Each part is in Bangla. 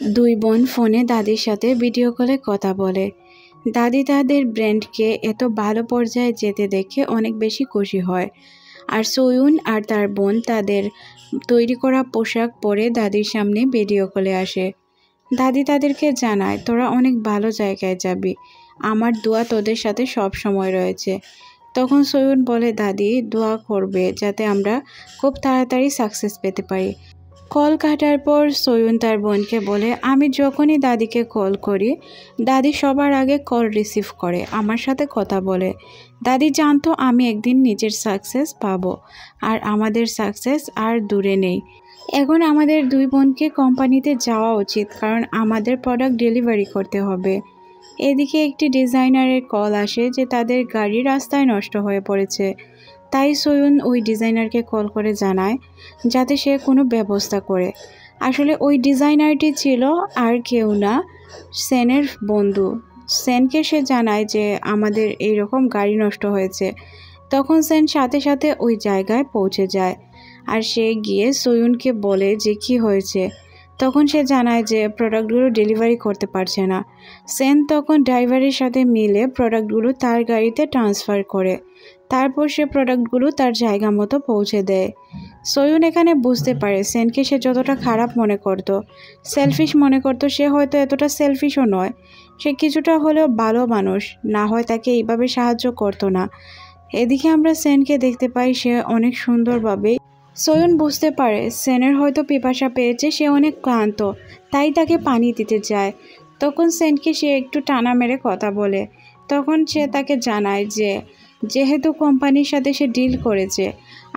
দুই বোন ফোনে দাদির সাথে ভিডিও কলে কথা বলে। দাদি তাদের ব্র্যান্ডকে এত ভালো পর্যায়ে যেতে দেখে অনেক বেশি খুশি হয়। আর সয়ুন আর তার বোন তাদের তৈরি করা পোশাক পরে দাদির সামনে ভিডিও কলে আসে। দাদি তাদেরকে জানায়, তোরা অনেক ভালো জায়গায় যাবি, আমার দোয়া তোদের সাথে সব সময় রয়েছে। তখন সয়ুন বলে, দাদি দোয়া করবে যাতে আমরা খুব তাড়াতাড়ি সাকসেস পেতে পারি। কল কাটার পর সয়ুন তার বোনকে বলে, আমি যখনই দাদিকে কল করি দাদি সবার আগে কল রিসিভ করে আমার সাথে কথা বলে। দাদি জানতো আমি একদিন নিজের সাকসেস পাবো, আর আমাদের সাকসেস আর দূরে নেই। এখন আমাদের দুই বোনকে কোম্পানিতে যাওয়া উচিত, কারণ আমাদের প্রোডাক্ট ডেলিভারি করতে হবে। এদিকে একটি ডিজাইনারের কল আসে যে তাদের গাড়ি রাস্তায় নষ্ট হয়ে পড়েছে। তাই সয়ুন ওই ডিজাইনারকে কল করে জানায় যাতে সে কোনো ব্যবস্থা করে। আসলে ওই ডিজাইনারটি ছিল আর কেউ না, সেনের বন্ধু। সেনকে সে জানায় যে আমাদের এইরকম গাড়ি নষ্ট হয়েছে। তখন সেন সাথে সাথে ওই জায়গায় পৌঁছে যায়, আর সে গিয়ে সয়ুনকে বলে যে কী হয়েছে। তখন সে জানায় যে প্রোডাক্টগুলো ডেলিভারি করতে পারছে না। সেন তখন ড্রাইভারের সাথে মিলে প্রোডাক্টগুলো তার গাড়িতে ট্রান্সফার করে। তারপর সে প্রোডাক্টগুলো তার জায়গা মতো পৌঁছে দেয়। সয়ুন এখানে বুঝতে পারে সেনকে সে যতটা খারাপ মনে করত, সেলফিশ মনে করত, সে হয়তো এতটা সেলফিশও নয়। সে কিছুটা হলেও ভালো মানুষ, না হয় তাকে এইভাবে সাহায্য করতো না। এদিকে আমরা সেনকে দেখতে পাই, সে অনেক সুন্দরভাবে। সয়ুন বুঝতে পারে সেনের হয়তো পিপাসা পেয়েছে, সে অনেক ক্লান্ত, তাই তাকে পানি দিতে যায়। তখন সেনকে সে একটু টানা মেরে কথা বলে। তখন সে তাকে জানায় যে যেহেতু কোম্পানির সাথে সে ডিল করেছে,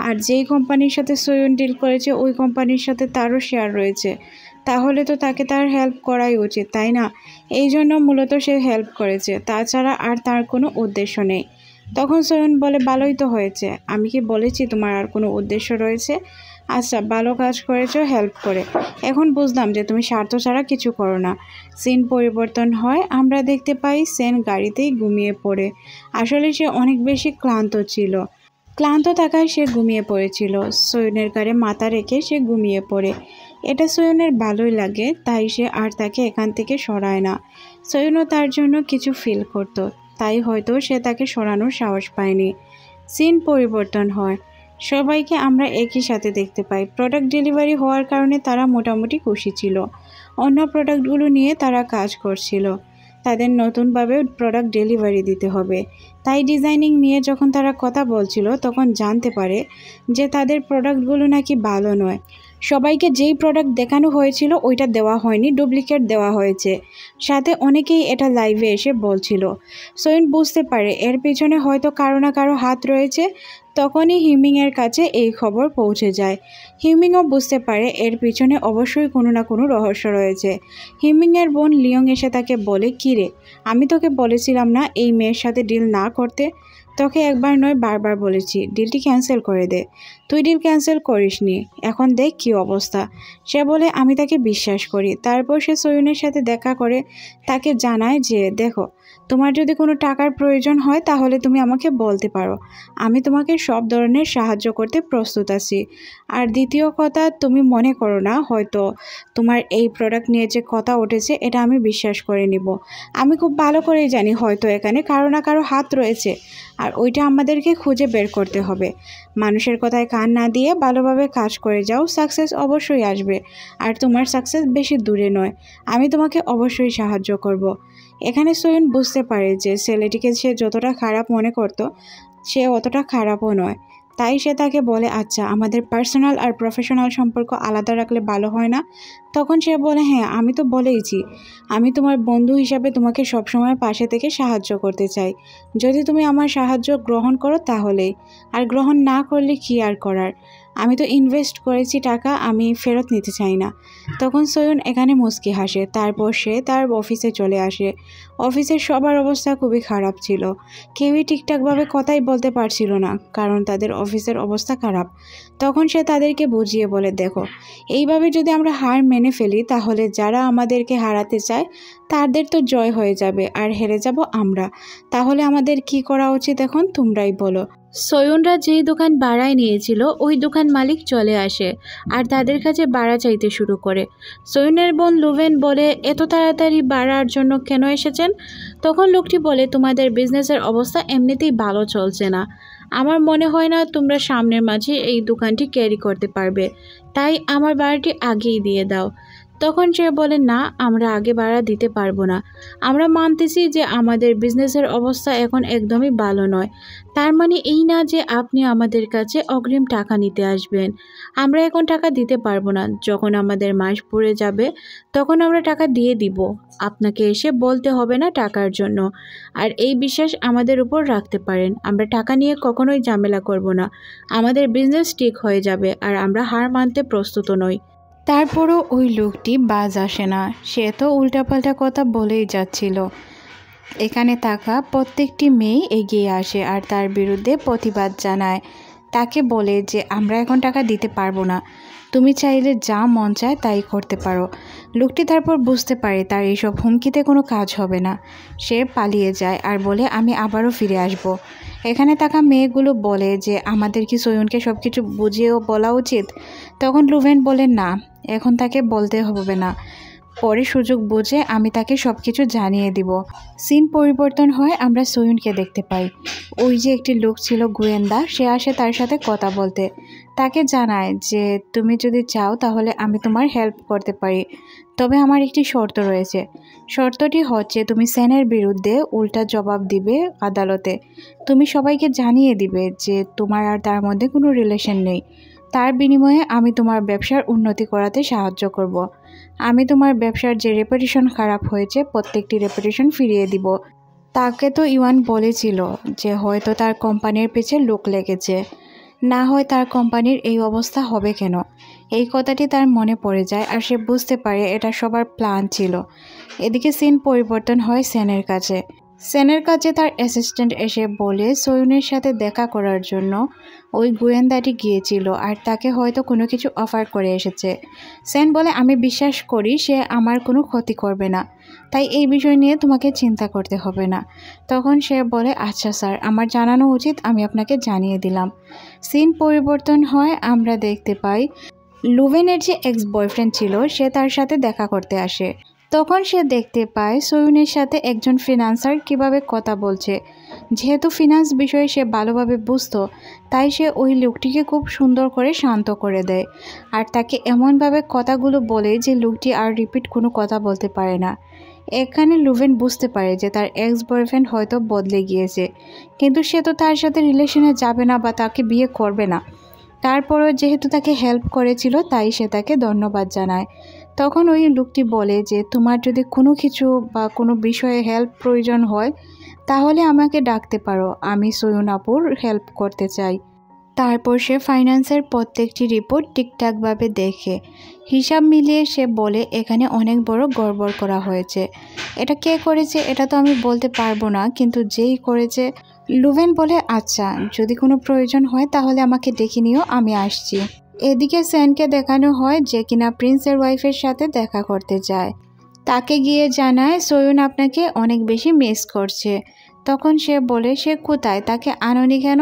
আর যেই কোম্পানির সাথে সয়ুন ডিল করেছে ওই কোম্পানির সাথে তারও শেয়ার রয়েছে, তাহলে তো তাকে তার হেল্প করাই উচিত, তাই না? এই জন্য মূলত সে হেল্প করেছে, তাছাড়া আর তার কোনো উদ্দেশ্য নেই। তখন সয়ুন বলে, ভালোই তো হয়েছে, আমি কি বলেছি তোমার আর কোনো উদ্দেশ্য রয়েছে? আচ্ছা, ভালো কাজ করেছো হেল্প করে। এখন বুঝলাম যে তুমি স্বার্থ ছাড়া কিছু করো না। সিন পরিবর্তন হয়, আমরা দেখতে পাই সেন গাড়িতেই ঘুমিয়ে পড়ে। আসলে সে অনেক বেশি ক্লান্ত ছিল। ক্লান্ত থাকায় সে ঘুমিয়ে পড়েছিল। সয়ুনের ঘাড়ে মাথা রেখে সে ঘুমিয়ে পড়ে। এটা সয়ুনের ভালোই লাগে, তাই সে আর তাকে এখান থেকে সরায় না। সয়ুনও তার জন্য কিছু ফিল করতো, তাই হয়তো সে তাকে সরানোর সাহস পায়নি। সিন পরিবর্তন হয়, সবাইকে আমরা একই সাথে দেখতে পাই। প্রোডাক্ট ডেলিভারি হওয়ার কারণে তারা মোটামুটি খুশি ছিল। অন্য প্রোডাক্টগুলো নিয়ে তারা কাজ করছিল। তাদের নতুনভাবে প্রোডাক্ট ডেলিভারি দিতে হবে, তাই ডিজাইনিং নিয়ে যখন তারা কথা বলছিল তখন জানতে পারে যে তাদের প্রোডাক্টগুলো নাকি ভালো নয়। সবাইকে যেই প্রোডাক্ট দেখানো হয়েছিল ওইটা দেওয়া হয়নি, ডুপ্লিকেট দেওয়া হয়েছে। সাথে অনেকেই এটা লাইভে এসে বলছিল। সয়ুন বুঝতে পারে এর পেছনে হয়তো কারো না কারো হাত রয়েছে। তখনই হিমিংয়ের কাছে এই খবর পৌঁছে যায়। হিমিংও বুঝতে পারে এর পিছনে অবশ্যই কোনো না কোনো রহস্য রয়েছে। হিমিংয়ের বোন লিয়ং এসে তাকে বলে, কী রে, আমি তোকে বলেছিলাম না এই মেয়ের সাথে ডিল না করতে? তোকে একবার নয় বারবার বলেছি ডিলটি ক্যান্সেল করে দে, তুই ডিল ক্যান্সেল করিসনি, এখন দেখ কী অবস্থা। সে বলে, আমি তাকে বিশ্বাস করি। তারপর সে সয়ুনের সাথে দেখা করে তাকে জানায় যে দেখো, তোমার যদি কোনো টাকার প্রয়োজন হয় তাহলে তুমি আমাকে বলতে পারো, আমি তোমাকে সব ধরনের সাহায্য করতে প্রস্তুত আছি। আর দ্বিতীয় কথা, তুমি মনে করো না হয়তো তোমার এই প্রোডাক্ট নিয়ে যে কথা উঠেছে এটা আমি বিশ্বাস করে নিব। আমি খুব ভালো করেই জানি হয়তো এখানে কারো না কারো হাত রয়েছে, আর ওইটা আমাদেরকে খুঁজে বের করতে হবে। মানুষের কথায় কান না দিয়ে ভালোভাবে কাজ করে যাও, সাকসেস অবশ্যই আসবে। আর তোমার সাকসেস বেশি দূরে নয়, আমি তোমাকে অবশ্যই সাহায্য করব। এখানে সয়ুন বুঝতে পারে যে ছেলেটিকে সে যতটা খারাপ মনে করত সে অতটা খারাপও নয়। তাই সে তাকে বলে, আচ্ছা আমাদের পার্সোনাল আর প্রফেশনাল সম্পর্ক আলাদা রাখলে ভালো হয় না? তখন সে বলে, হ্যাঁ আমি তো বলেইছি আমি তোমার বন্ধু হিসাবে তোমাকে সবসময় পাশে থেকে সাহায্য করতে চাই। যদি তুমি আমার সাহায্য গ্রহণ করো তাহলেই, আর গ্রহণ না করলে কি আর করার, আমি তো ইনভেস্ট করেছি টাকা, আমি ফেরত নিতে চাই না। তখন সয়ুন এখানে মুচকি হাসে। তারপর সে তার অফিসে চলে আসে। অফিসের সবার অবস্থা খুবই খারাপ ছিল, কেউই ঠিকঠাকভাবে কথাই বলতে পারছিল না, কারণ তাদের অফিসের অবস্থা খারাপ। তখন সে তাদেরকে বুঝিয়ে বলে, দেখো এইভাবে যদি আমরা হার মেনে ফেলি তাহলে যারা আমাদেরকে হারাতে চায় তাদের তো জয় হয়ে যাবে আর হেরে যাব আমরা। তাহলে আমাদের কি করা উচিত এখন তোমরাই বলো। সয়ুনরা যেই দোকান ভাড়ায় নিয়েছিল ওই দোকান মালিক চলে আসে আর তাদের কাছে ভাড়া চাইতে শুরু করে। সয়ুনের বোন লুভেন বলে, এত তাড়াতাড়ি ভাড়ার জন্য কেন এসেছেন? তখন লোকটি বলে, তোমাদের বিজনেসের অবস্থা এমনিতেই ভালো চলছে না, আমার মনে হয় না তোমরা সামনের মাঝে এই দোকানটি ক্যারি করতে পারবে, তাই আমার ভাড়াটি আগেই দিয়ে দাও। তখন সে বলে, না, আমরা আগে ভাড়া দিতে পারবো না, আমরা মানতেছি যে আমাদের বিজনেসের অবস্থা এখন একদমই ভালো নয়, তার মানে এই না যে আপনি আমাদের কাছে অগ্রিম টাকা নিতে আসবেন। আমরা এখন টাকা দিতে পারবো না, যখন আমাদের মাস পুড়ে যাবে তখন আমরা টাকা দিয়ে দিব, আপনাকে এসে বলতে হবে না টাকার জন্য। আর এই বিশ্বাস আমাদের উপর রাখতে পারেন, আমরা টাকা নিয়ে কখনোই ঝামেলা করব না, আমাদের বিজনেস ঠিক হয়ে যাবে আর আমরা হার মানতে প্রস্তুত নই। তারপরও ওই লোকটি বাজ আসে না, সে তো উল্টাপাল্টা কথা বলেই যাচ্ছিল। এখানে থাকা প্রত্যেকটি মেয়ে এগিয়ে আসে আর তার বিরুদ্ধে প্রতিবাদ জানায়, তাকে বলে যে আমরা এখন টাকা দিতে পারবো না, তুমি চাইলে যা মন চায় তাই করতে পারো। লোকটি তারপর বুঝতে পারে তার এইসব হুমকিতে কোনো কাজ হবে না, সে পালিয়ে যায় আর বলে, আমি আবারও ফিরে আসব। এখানে থাকা মেয়েগুলো বলে যে আমাদের কি সয়ুনকে সব কিছু বুঝিয়েও বলা উচিত? তখন লুভেন বলে, না, এখন তাকে বলতে হবে না, পরে সুযোগ বুঝে আমি তাকে সব কিছু জানিয়ে দিব। সিন পরিবর্তন হয়, আমরা সয়ুনকে দেখতে পাই। ওই যে একটি লোক ছিল গোয়েন্দা, সে আসে তার সাথে কথা বলতে, তাকে জানায় যে তুমি যদি চাও তাহলে আমি তোমার হেল্প করতে পারি, তবে আমার একটি শর্ত রয়েছে। শর্তটি হচ্ছে তুমি সেনের বিরুদ্ধে উল্টা জবাব দিবে আদালতে, তুমি সবাইকে জানিয়ে দিবে যে তোমার আর তার মধ্যে কোনো রিলেশন নেই, তার বিনিময়ে আমি তোমার ব্যবসার উন্নতি করাতে সাহায্য করব। আমি তোমার ব্যবসার যে রেপুটেশন খারাপ হয়েছে প্রত্যেকটি রেপুটেশন ফিরিয়ে দিব। তাকে তো ইওয়ান বলেছিল যে হয়তো তার কোম্পানির পিছে লোক লেগেছে, না হয় তার কোম্পানির এই অবস্থা হবে কেন। এই কথাটি তার মনে পড়ে যায় আর সে বুঝতে পারে এটা সবার প্ল্যান ছিল। এদিকে সিন পরিবর্তন হয় সেনের কাছে। সেনের কাছে তার অ্যাসিস্ট্যান্ট এসে বলে সয়ুনের সাথে দেখা করার জন্য ওই গোয়েন্দাটি গিয়েছিল আর তাকে হয়তো কোনো কিছু অফার করে এসেছে। সেন বলে, আমি বিশ্বাস করি সে আমার কোনো ক্ষতি করবে না, তাই এই বিষয় নিয়ে তোমাকে চিন্তা করতে হবে না। তখন সে বলে, আচ্ছা স্যার, আমার জানানো উচিত, আমি আপনাকে জানিয়ে দিলাম। সিন পরিবর্তন হয়, আমরা দেখতে পাই লুভেনের যে এক্স বয়ফ্রেন্ড ছিল সে তার সাথে দেখা করতে আসে। তখন সে দেখতে পায় সয়ুনের সাথে একজন ফিনান্সার কিভাবে কথা বলছে। যেহেতু ফিনান্স বিষয়ে সে ভালোভাবে বুঝতো, তাই সে ওই লোকটিকে খুব সুন্দর করে শান্ত করে দেয় আর তাকে এমনভাবে কথাগুলো বলে যে লোকটি আর রিপিট কোনো কথা বলতে পারে না। এখানে লুভেন বুঝতে পারে যে তার এক্স বয়ফ্রেন্ড হয়তো বদলে গিয়েছে, কিন্তু সে তো তার সাথে রিলেশনে যাবে না বা তাকে বিয়ে করবে না। তারপরও যেহেতু তাকে হেল্প করেছিল তাই সে তাকে ধন্যবাদ জানায়। তখন ওই লোকটি বলে যে তোমার যদি কোনো কিছু বা কোনো বিষয়ে হেল্প প্রয়োজন হয় তাহলে আমাকে ডাকতে পারো, আমি সয়ুন আপুর হেল্প করতে চাই। তারপর সে ফাইন্যান্সের প্রত্যেকটি রিপোর্ট ঠিকঠাকভাবে দেখে হিসাব মিলিয়ে সে বলে এখানে অনেক বড় গড়বড় করা হয়েছে। এটা কে করেছে এটা তো আমি বলতে পারবো না, কিন্তু যেই করেছে। লুভেন বলে, আচ্ছা, যদি কোনো প্রয়োজন হয় তাহলে আমাকে ডেকে নিও, আমি আসছি। এদিকে সেনকে দেখানো হয় যে কিনা প্রিন্সের ওয়াইফের সাথে দেখা করতে যায়। তাকে গিয়ে জানায় সয়ুন আপনাকে অনেক বেশি মিস করছে। তখন সে বলে, সে কোথায়, তাকে আনোনি কেন?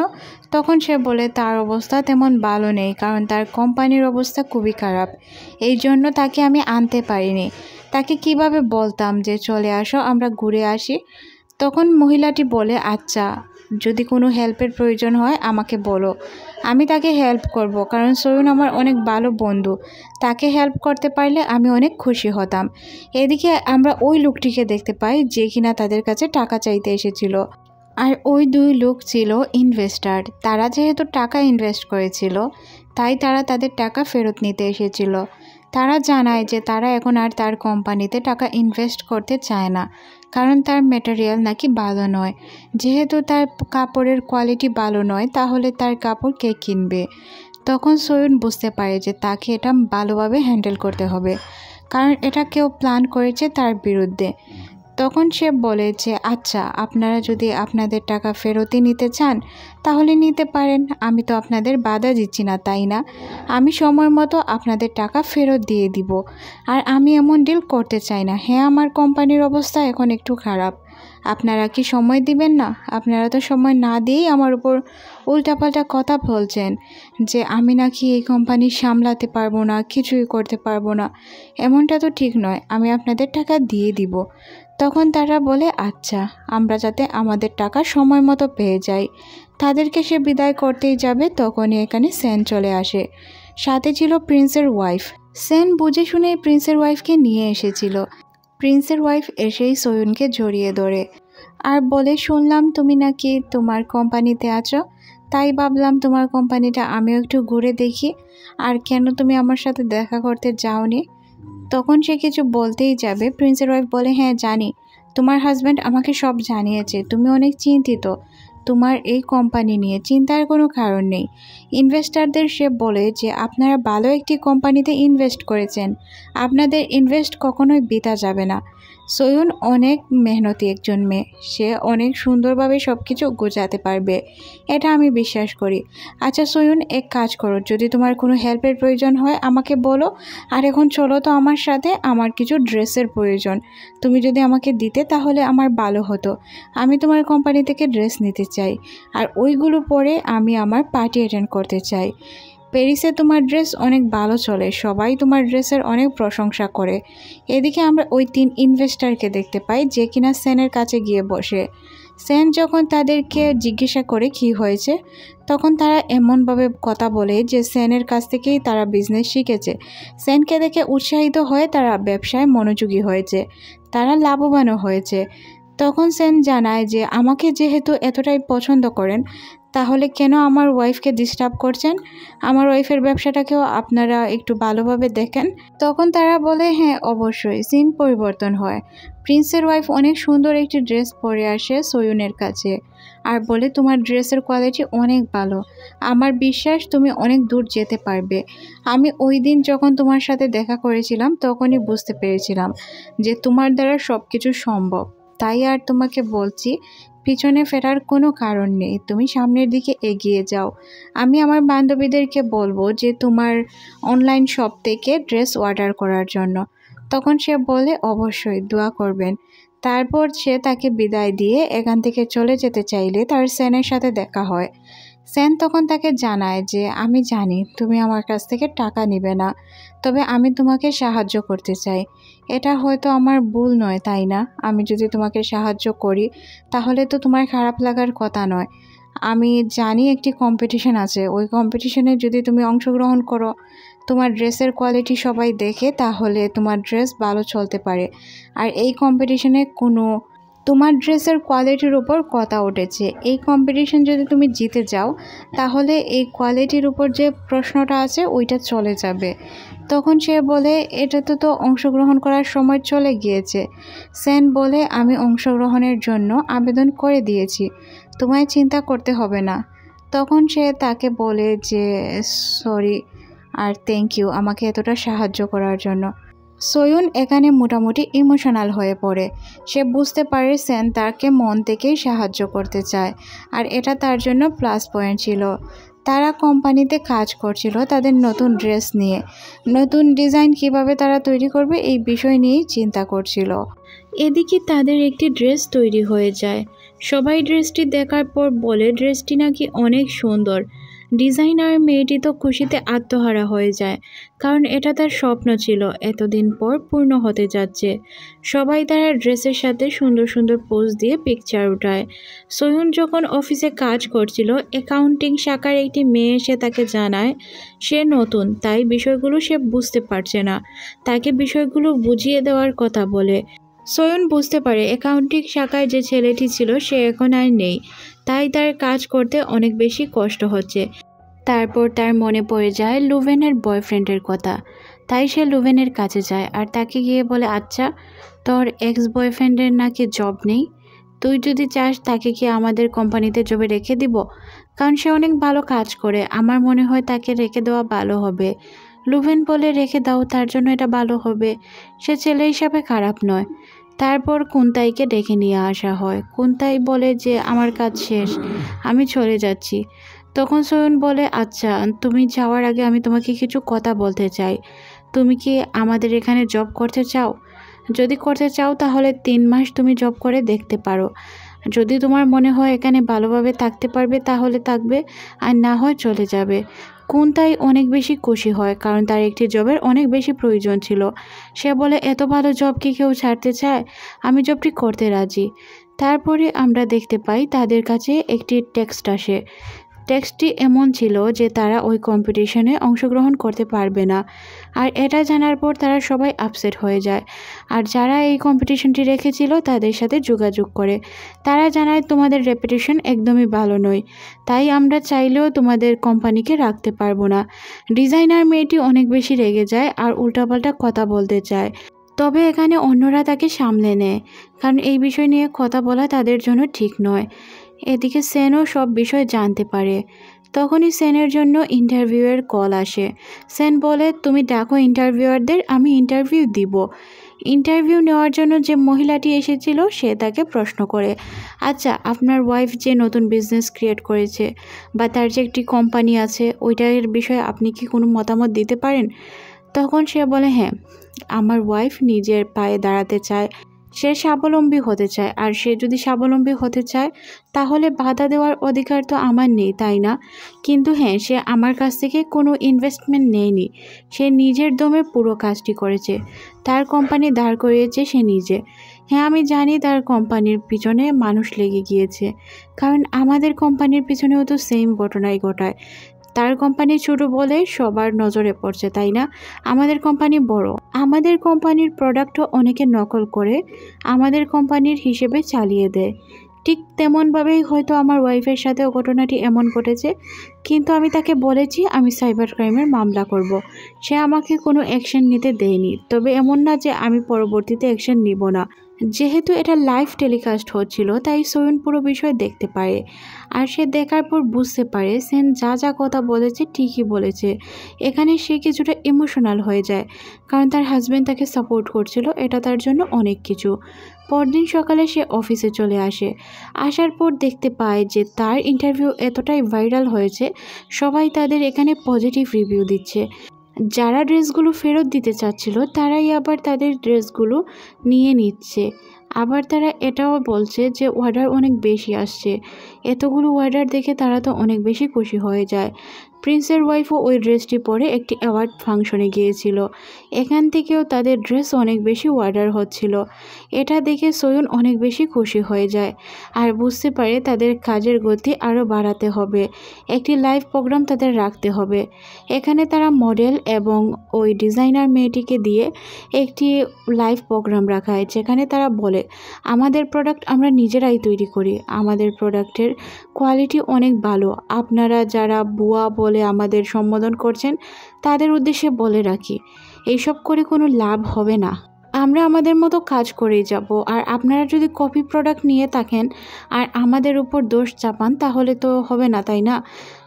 তখন সে বলে তার অবস্থা তেমন ভালো নেই, কারণ তার কোম্পানির অবস্থা খুবই খারাপ, এই জন্য তাকে আমি আনতে পারিনি। তাকে কিভাবে বলতাম যে চলে আসো আমরা ঘুরে আসি। তখন মহিলাটি বলে, আচ্ছা, যদি কোনো হেল্পের প্রয়োজন হয় আমাকে বলো, আমি তাকে হেল্প করব, কারণ সয়ুন আমার অনেক ভালো বন্ধু, তাকে হেল্প করতে পারলে আমি অনেক খুশি হতাম। এদিকে আমরা ওই লোকটিকে দেখতে পাই যে কিনা তাদের কাছে টাকা চাইতে এসেছিল। আর ওই দুই লোক ছিল ইনভেস্টার, তারা যেহেতু টাকা ইনভেস্ট করেছিল তাই তারা তাদের টাকা ফেরত নিতে এসেছিল। তারা জানায় যে তারা এখন আর তার কোম্পানিতে টাকা ইনভেস্ট করতে চায় না, কারণ তার ম্যাটেরিয়াল নাকি ভালো নয়। যেহেতু তার কাপড়ের কোয়ালিটি ভালো নয় তাহলে তার কাপড় কে কিনবে? তখন সয়ুন বুঝতে পারে যে তাকে এটা ভালোভাবে হ্যান্ডেল করতে হবে, কারণ এটা কেউ প্ল্যান করেছে তার বিরুদ্ধে। তখন সে বলে যে আচ্ছা, আপনারা যদি আপনাদের টাকা ফেরতই নিতে চান তাহলে নিতে পারেন, আমি তো আপনাদের বাধা দিচ্ছি না, তাই না? আমি সময় মতো আপনাদের টাকা ফেরত দিয়ে দিব। আর আমি এমন ডিল করতে চাই না। হ্যাঁ, আমার কোম্পানির অবস্থা এখন একটু খারাপ, আপনারা কি সময় দিবেন না? আপনারা তো সময় না দিয়েই আমার উপর উল্টাপাল্টা কথা বলছেন যে আমি নাকি এই কোম্পানি সামলাতে পারবো না, কিছুই করতে পারবো না। এমনটা তো ঠিক নয়, আমি আপনাদের টাকা দিয়ে দিব। তখন তারা বলে আচ্ছা, আমরা যাতে আমাদের টাকা সময় মতো পেয়ে যাই। তাদেরকে সে বিদায় করতেই যাবে, তখনই এখানে সেন চলে আসে। সাথে ছিল প্রিন্সের ওয়াইফ। সেন বুঝে শুনে প্রিন্সের ওয়াইফকে নিয়ে এসেছিল। প্রিন্সের ওয়াইফ এসেই সোয়ুনকে জড়িয়ে ধরে আর বলে, শুনলাম তুমি নাকি তোমার কোম্পানিতে আছো, তাই ভাবলাম তোমার কোম্পানিটা আমিও একটু ঘুরে দেখি। আর কেন তুমি আমার সাথে দেখা করতে যাওনি? তখন সে কিছু বলতেই যাবে, প্রিন্সের ওয়াইফ বলে, হ্যাঁ জানি, তোমার হাজব্যান্ড আমাকে সব জানিয়েছে, তুমি অনেক চিন্তিত তোমার এই কোম্পানি নিয়ে। চিন্তার কোনো কারণ নেই। ইনভেস্টারদের সে বলে যে আপনারা ভালো একটি কোম্পানিতে ইনভেস্ট করেছেন, আপনাদের ইনভেস্ট কখনোই বৃথা যাবে না। সোয়ুন অনেক মেহনতি একজন মেয়ে, সে অনেক সুন্দরভাবে সব কিছু গোছাতে পারবে, এটা আমি বিশ্বাস করি। আচ্ছা সোয়ুন, এক কাজ করো, যদি তোমার কোনো হেল্পের প্রয়োজন হয় আমাকে বলো। আর এখন চলো তো আমার সাথে, আমার কিছু ড্রেসের প্রয়োজন, তুমি যদি আমাকে দিতে তাহলে আমার ভালো হতো। আমি তোমার কোম্পানি থেকে ড্রেস নিতে চাই, আর ওইগুলো পরে আমি আমার পার্টি অ্যাটেন্ড করতে চাই। প্যারিসে তোমার ড্রেস অনেক ভালো চলে, সবাই তোমার ড্রেসের অনেক প্রশংসা করে। এদিকে আমরা ওই 3 ইনভেস্টারকে দেখতে পাই যে কিনা সেনের কাছে গিয়ে বসে। সেন যখন তাদেরকে জিজ্ঞাসা করে কি হয়েছে, তখন তারা এমনভাবে কথা বলে যে সেনের কাছ থেকেই তারা বিজনেস শিখেছে। সেনকে দেখে উৎসাহিত হয়ে তারা ব্যবসায় মনোযোগী হয়েছে, তারা লাভবানও হয়েছে। তখন সেন জানায় যে আমাকে যেহেতু এতটাই পছন্দ করেন, তাহলে কেন আমার ওয়াইফকে ডিস্টার্ব করছেন? আমার ওয়াইফের ব্যবসাটাকেও আপনারা একটু ভালোভাবে দেখেন। তখন তারা বলে, হ্যাঁ অবশ্যই। সিন পরিবর্তন হয়। প্রিন্সের ওয়াইফ অনেক সুন্দর একটি ড্রেস পরে আসে সোয়ুনের কাছে আর বলে, তোমার ড্রেসের কোয়ালিটি অনেক ভালো, আমার বিশ্বাস তুমি অনেক দূর যেতে পারবে। আমি ওই দিন যখন তোমার সাথে দেখা করেছিলাম তখনই বুঝতে পেরেছিলাম যে তোমার দ্বারা সব কিছু সম্ভব। তাই আর তোমাকে বলছি, পিছনে ফেরার কোনো কারণ নেই, তুমি সামনের দিকে এগিয়ে যাও। আমি আমার বান্ধবীদেরকে বলবো যে তোমার অনলাইন শপ থেকে ড্রেস অর্ডার করার জন্য। তখন সে বলে, অবশ্যই, দোয়া করবেন। তারপর সে তাকে বিদায় দিয়ে এখান থেকে চলে যেতে চাইলে তার সেনের সাথে দেখা হয়। সেন তখন তাকে জানায় যে আমি জানি তুমি আমার কাছ থেকে টাকা নিবে না, তবে আমি তোমাকে সাহায্য করতে চাই। এটা হয়তো আমার ভুল নয়, তাই না? আমি যদি তোমাকে সাহায্য করি তাহলে তো তোমার খারাপ লাগার কথা নয়। আমি জানি একটি কম্পিটিশন আছে, ওই কম্পিটিশনে যদি তুমি অংশগ্রহণ করো, তোমার ড্রেসের কোয়ালিটি সবাই দেখে, তাহলে তোমার ড্রেস ভালো চলতে পারে। আর এই কম্পিটিশনে তোমার ড্রেসের কোয়ালিটির উপর কথা উঠেছে। এই কম্পিটিশন যদি তুমি জিতে যাও তাহলে এই কোয়ালিটির উপর যে প্রশ্নটা আছে ওইটা চলে যাবে। তখন সে বলে, এটা তো অংশগ্রহণ করার সময় চলে গিয়েছে। সেন বলে, আমি অংশগ্রহণের জন্য আবেদন করে দিয়েছি, তোমায় চিন্তা করতে হবে না। তখন সে তাকে বলে যে সরি আর থ্যাংক ইউ আমাকে এতটা সাহায্য করার জন্য। সোয়ুন এখানে মোটামুটি ইমোশনাল হয়ে পড়ে। সে বুঝতে পারে সেন তাকে মন থেকেই সাহায্য করতে চায়, আর এটা তার জন্য প্লাস পয়েন্ট ছিল। তারা কোম্পানিতে কাজ করছিল তাদের নতুন ড্রেস নিয়ে, নতুন ডিজাইন কিভাবে তারা তৈরি করবে এই বিষয় নিয়েই চিন্তা করছিল। এদিকে তাদের একটি ড্রেস তৈরি হয়ে যায়। সবাই ড্রেসটি দেখার পর বলে ড্রেসটি নাকি অনেক সুন্দর। ডিজাইনার মেয়েটি তো খুশিতে আত্মহারা হয়ে যায়, কারণ এটা তার স্বপ্ন ছিল, এতদিন পর পূর্ণ হতে যাচ্ছে। সবাই তারা ড্রেসের সাথে সুন্দর সুন্দর পোজ দিয়ে পিকচার উঠায়। সোয়ুন যখন অফিসে কাজ করছিল, অ্যাকাউন্টিং শাখার একটি মেয়ে এসে তাকে জানায় সে নতুন, তাই বিষয়গুলো সে বুঝতে পারছে না। তাকে বিষয়গুলো বুঝিয়ে দেওয়ার কথা বলে। সোয়ুন বুঝতে পারে অ্যাকাউন্টিং শাখায় যে ছেলেটি ছিল সে এখন আর নেই, তাই তার কাজ করতে অনেক বেশি কষ্ট হচ্ছে। তারপর তার মনে পড়ে যায় লুভেনের বয়ফ্রেন্ডের কথা, তাই সে লুভেনের কাছে যায় আর তাকে গিয়ে বলে, আচ্ছা তোর এক্স বয়ফ্রেন্ডের নাকি জব নেই, তুই যদি চাস তাকে কি আমাদের কোম্পানিতে জবে রেখে দিব? কারণ সে অনেক ভালো কাজ করে, আমার মনে হয় তাকে রেখে দেওয়া ভালো হবে। লুভেন বলে, রেখে দাও, তার জন্য এটা ভালো হবে, সে ছেলে হিসাবে খারাপ নয়। তারপর কুন্তাইকে ডেকে নিয়ে আসা হয়। কুন্তাই বলে যে আমার কাজ শেষ, আমি চলে যাচ্ছি। তখন সোয়ুন বলে, আচ্ছা তুমি যাওয়ার আগে আমি তোমাকে কিছু কথা বলতে চাই, তুমি কি আমাদের এখানে জব করতে চাও? যদি করতে চাও তাহলে 3 মাস তুমি জব করে দেখতে পারো। যদি তোমার মনে হয় এখানে ভালোভাবে থাকতে পারবে তাহলে থাকবে, আর না হয় চলে যাবে। কুন্তাই অনেক বেশি খুশি হয়, কারণ তার একটি জবের অনেক বেশি প্রয়োজন ছিল। সে বলে, এত ভালো জব কি কেউ ছাড়তে চায়? আমি জবটি করতে রাজি। তারপরে আমরা দেখতে পাই তাদের কাছে একটি টেক্সট আসে। টেক্সটটি এমন ছিল যে তারা ওই কম্পিটিশনে অংশগ্রহণ করতে পারবে না। আর এটা জানার পর তারা সবাই আপসেট হয়ে যায়। আর যারা এই কম্পিটিশনটি রেখেছিল তাদের সাথে যোগাযোগ করে। তারা জানায়, তোমাদের রেপুটেশন একদমই ভালো নয়, তাই আমরা চাইলেও তোমাদের কোম্পানিকে রাখতে পারবো না। ডিজাইনার মেয়েটি অনেক বেশি রেগে যায় আর উল্টাপাল্টা কথা বলতে চায়। তবে এখানে অন্যরা তাকে সামলে নেয়, কারণ এই বিষয় নিয়ে কথা বলা তাদের জন্য ঠিক নয়। এদিকে সেনও সব বিষয় জানতে পারে। তখনই সেনের জন্য ইন্টারভিউয়ের কল আসে। সেন বলে, তুমি ডাকো ইন্টারভিউয়ারদের, আমি ইন্টারভিউ দিব। ইন্টারভিউ নেওয়ার জন্য যে মহিলাটি এসেছিল সে তাকে প্রশ্ন করে, আচ্ছা আপনার ওয়াইফ যে নতুন বিজনেস ক্রিয়েট করেছে বা তার যে একটি কোম্পানি আছে ওইটার বিষয়ে আপনি কি কোনো মতামত দিতে পারেন? তখন সে বলে, হ্যাঁ, আমার ওয়াইফ নিজের পায়ে দাঁড়াতে চায়, সে স্বাবলম্বী হতে চায়। আর সে যদি স্বাবলম্বী হতে চায় তাহলে বাধা দেওয়ার অধিকার তো আমার নেই, তাই না? কিন্তু হ্যাঁ, সে আমার কাছ থেকে কোনো ইনভেস্টমেন্ট নেয়নি, সে নিজের দমে পুরো কাজটি করেছে। তার কোম্পানি দাঁড় করিয়েছে সে নিজে। হ্যাঁ, আমি জানি তার কোম্পানির পিছনে মানুষ লেগে গিয়েছে, কারণ আমাদের কোম্পানির পিছনেও তো সেম ঘটনাই ঘটায়। তার কোম্পানি ছোট বলে সবার নজরে পড়ছে, তাই না? আমাদের কোম্পানি বড়, আমাদের কোম্পানির প্রোডাক্টও অনেকে নকল করে আমাদের কোম্পানির হিসেবে চালিয়ে দেয়। ঠিক তেমনভাবেই হয়তো আমার ওয়াইফের সাথেও ঘটনাটি এমন ঘটেছে, কিন্তু আমি তাকে বলেছি আমি সাইবার ক্রাইমের মামলা করব। সে আমাকে কোনো অ্যাকশন নিতে দেয়নি। তবে এমন না যে আমি পরবর্তীতে অ্যাকশন নিব না। যেহেতু এটা লাইভ টেলিকাস্ট হচ্ছিল তাই সোয়ুন পুরো বিষয় দেখতে পারে। আর সে দেখার পর বুঝতে পারে সেন যা যা কথা বলেছে ঠিকই বলেছে। এখানে সে কিছুটা ইমোশনাল হয়ে যায়, কারণ তার হাজব্যান্ড তাকে সাপোর্ট করছিল, এটা তার জন্য অনেক কিছু। পরদিন সকালে সে অফিসে চলে আসে। আসার পর দেখতে পায় যে তার ইন্টারভিউ এতটাই ভাইরাল হয়েছে, সবাই তাদের এখানে পজিটিভ রিভিউ দিচ্ছে। যারা ড্রেসগুলো ফেরত দিতে চাচ্ছিল তারাই আবার তাদের ড্রেসগুলো নিয়ে নিচ্ছে। আবার তারা এটাও বলছে যে অর্ডার অনেক বেশি আসছে। এতগুলো অর্ডার দেখে তারা তো অনেক বেশি খুশি হয়ে যায়। প্রিন্সের ওয়াইফও ওই ড্রেসটি পরে একটি অ্যাওয়ার্ড ফাংশনে গিয়েছিল। এখান থেকেও তাদের ড্রেস অনেক বেশি অর্ডার হচ্ছিল। এটা দেখে সোয়ুন অনেক বেশি খুশি হয়ে যায় আর বুঝতে পারে তাদের কাজের গতি আরও বাড়াতে হবে, একটি লাইভ প্রোগ্রাম তাদের রাখতে হবে। এখানে তারা মডেল এবং ওই ডিজাইনার মেয়েটিকে দিয়ে একটি লাইভ প্রোগ্রাম রাখা হয়, যেখানে তারা বলে, আমাদের প্রোডাক্ট আমরা নিজেরাই তৈরি করি, আমাদের প্রোডাক্টের কোয়ালিটি অনেক ভালো। আপনারা যারা বুয়া বলে আমাদের সম্বোধন করছেন তাদের উদ্দেশ্যে বলে রাখি, এইসব করে কোনো লাভ হবে না। আমরা আমাদের মতো কাজ করেই যাব। আর আপনারা যদি কপি প্রোডাক্ট নিয়ে থাকেন আর আমাদের উপর দোষ চাপান তাহলে তো হবে না, তাই না?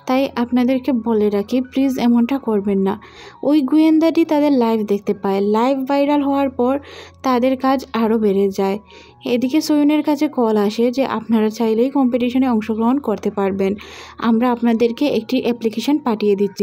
তাই আপনাদেরকে বলে রাখি, প্লিজ এমনটা করবেন না। ওই গোয়েন্দাটি তাদের লাইভ দেখতে পায়। লাইভ ভাইরাল হওয়ার পর তাদের কাজ আরও বেড়ে যায়। এদিকে সোয়ুনের কাছে কল আসে যে আপনারা চাইলেই কম্পিটিশনে অংশগ্রহণ করতে পারবেন, আমরা আপনাদেরকে একটি অ্যাপ্লিকেশন পাঠিয়ে দিচ্ছি।